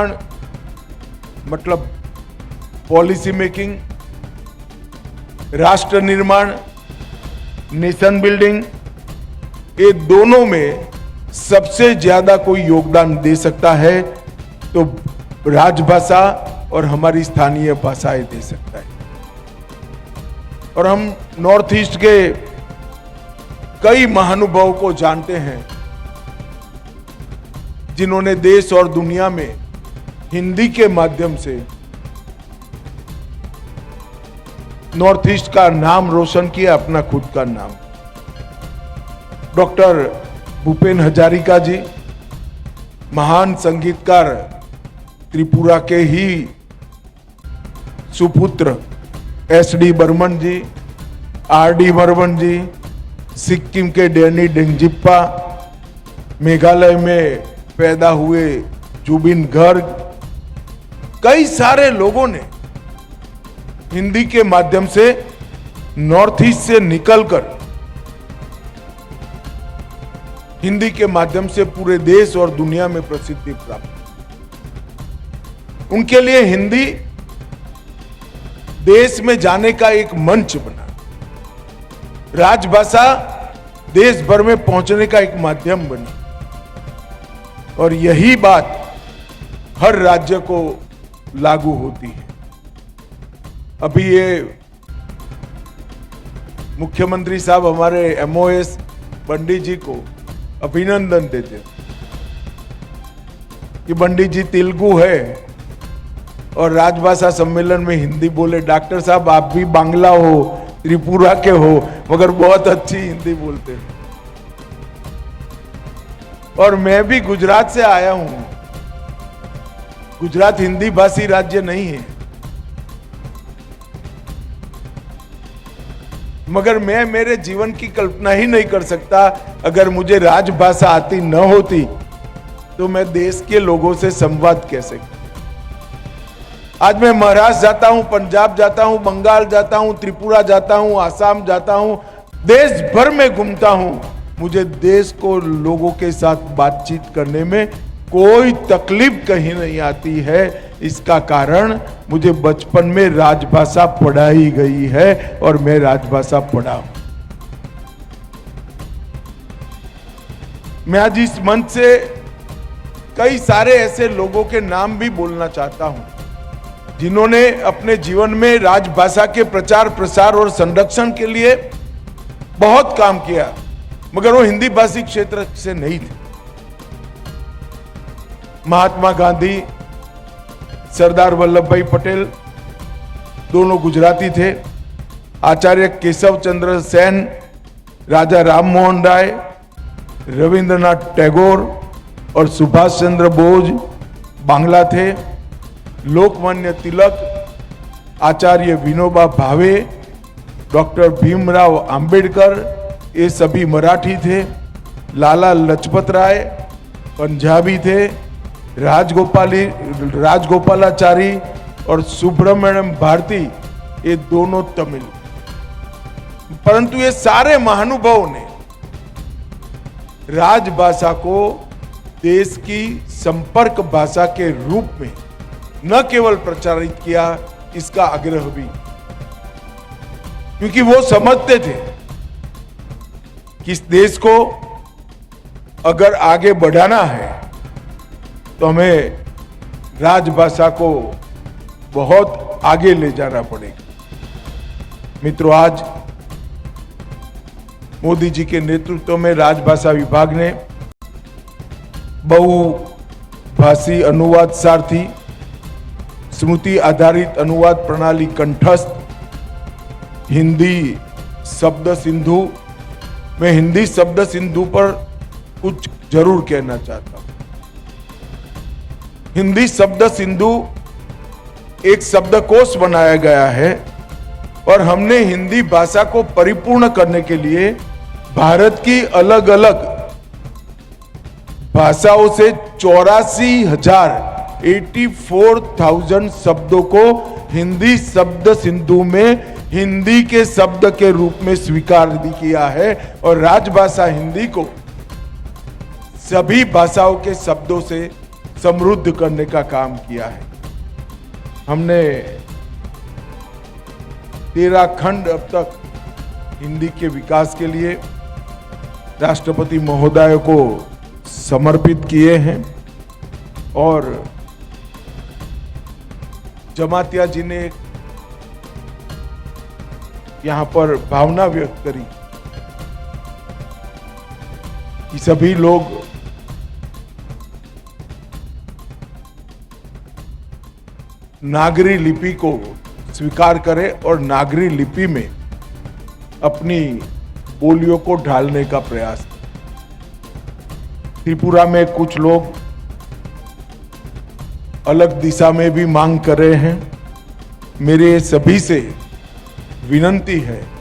मतलब policy making, राष्ट्र निर्माण, नेशन बिल्डिंग, ये दोनों में सबसे ज्यादा कोई योगदान दे सकता है तो राजभाषा और हमारी स्थानीय भाषाएं दे सकता है। और हम नॉर्थ ईस्ट के कई महानुभावों को जानते हैं जिन्होंने देश और दुनिया में हिंदी के माध्यम से नॉर्थ ईस्ट का नाम रोशन किया, अपना खुद का नाम। डॉक्टर भूपेन हजारिका जी, महान संगीतकार, त्रिपुरा के ही सुपुत्र एस.डी. बर्मन जी, आर.डी. बर्मन जी, सिक्किम के डैनी डेंगजिप्पा, मेघालय में पैदा हुए जुबिन गर्ग, कई सारे लोगों ने हिंदी के माध्यम से नॉर्थ ईस्ट से निकलकर हिंदी के माध्यम से पूरे देश और दुनिया में प्रसिद्धि प्राप्त। उनके लिए हिंदी देश में जाने का एक मंच बना, राजभाषा देश भर में पहुंचने का एक माध्यम बनी। और यही बात हर राज्य को लागू होती है। अभी ये मुख्यमंत्री साहब हमारे एमओएस पंडित जी को अभिनंदन देते हैं कि पंडित जी तेलुगु है और राजभाषा सम्मेलन में हिंदी बोले। डॉक्टर साहब आप भी बांग्ला हो, त्रिपुरा के हो, मगर बहुत अच्छी हिंदी बोलते हैं। और मैं भी गुजरात से आया हूं। गुजरात हिंदी भाषी राज्य नहीं है, मगर मैं मेरे जीवन की कल्पना ही नहीं कर सकता अगर मुझे राजभाषा आती न होती तो मैं देश के लोगों से संवाद कैसे करूं। आज मैं महाराष्ट्र जाता हूं, पंजाब जाता हूं, बंगाल जाता हूं, त्रिपुरा जाता हूं, आसाम जाता हूं, देश भर में घूमता हूं। मुझे देश को लोगों के साथ बातचीत करने में कोई तकलीफ कहीं नहीं आती है। इसका कारण मुझे बचपन में राजभाषा पढ़ाई गई है और मैं राजभाषा पढ़ा हूं। मैं आज इस मंच से कई सारे ऐसे लोगों के नाम भी बोलना चाहता हूं जिन्होंने अपने जीवन में राजभाषा के प्रचार प्रसार और संरक्षण के लिए बहुत काम किया, मगर वो हिंदी भाषी क्षेत्र से नहीं थे। महात्मा गांधी, सरदार वल्लभ भाई पटेल दोनों गुजराती थे। आचार्य केशव चंद्र सेन, राजा राममोहन राय, रविंद्रनाथ टैगोर और सुभाष चंद्र बोस बांग्ला थे। लोकमान्य तिलक, आचार्य विनोबा भावे, डॉक्टर भीमराव अंबेडकर, ये सभी मराठी थे। लाला लजपत राय पंजाबी थे। राजगोपालाचारी और सुब्रमण्यम भारती ये दोनों तमिल। परंतु ये सारे महानुभावों ने राजभाषा को देश की संपर्क भाषा के रूप में न केवल प्रचारित किया, इसका आग्रह भी, क्योंकि वो समझते थे कि इस देश को अगर आगे बढ़ाना है तो हमें राजभाषा को बहुत आगे ले जाना पड़ेगा। मित्रों, आज मोदी जी के नेतृत्व में राजभाषा विभाग ने बहुभाषी अनुवाद सारथी, स्मृति आधारित अनुवाद प्रणाली कंठस्थ, हिंदी शब्द सिंधु, मैं हिंदी शब्द सिंधु पर कुछ जरूर कहना चाहता हूं। हिंदी शब्द सिंधु एक शब्दकोश बनाया गया है और हमने हिंदी भाषा को परिपूर्ण करने के लिए भारत की अलग अलग भाषाओं से 84,000 शब्दों को हिंदी शब्द सिंधु में हिंदी के शब्द के रूप में स्वीकार किया है। और राजभाषा हिंदी को सभी भाषाओं के शब्दों से समृद्ध करने का काम किया है। हमने 13 खंड अब तक हिंदी के विकास के लिए राष्ट्रपति महोदय को समर्पित किए हैं और जमातिया जी ने यहां पर भावना व्यक्त करी कि सभी लोग नागरी लिपि को स्वीकार करें और नागरी लिपि में अपनी बोलियों को ढालने का प्रयास करें। त्रिपुरा में कुछ लोग अलग दिशा में भी मांग कर रहे हैं। मेरे सभी से विनंती है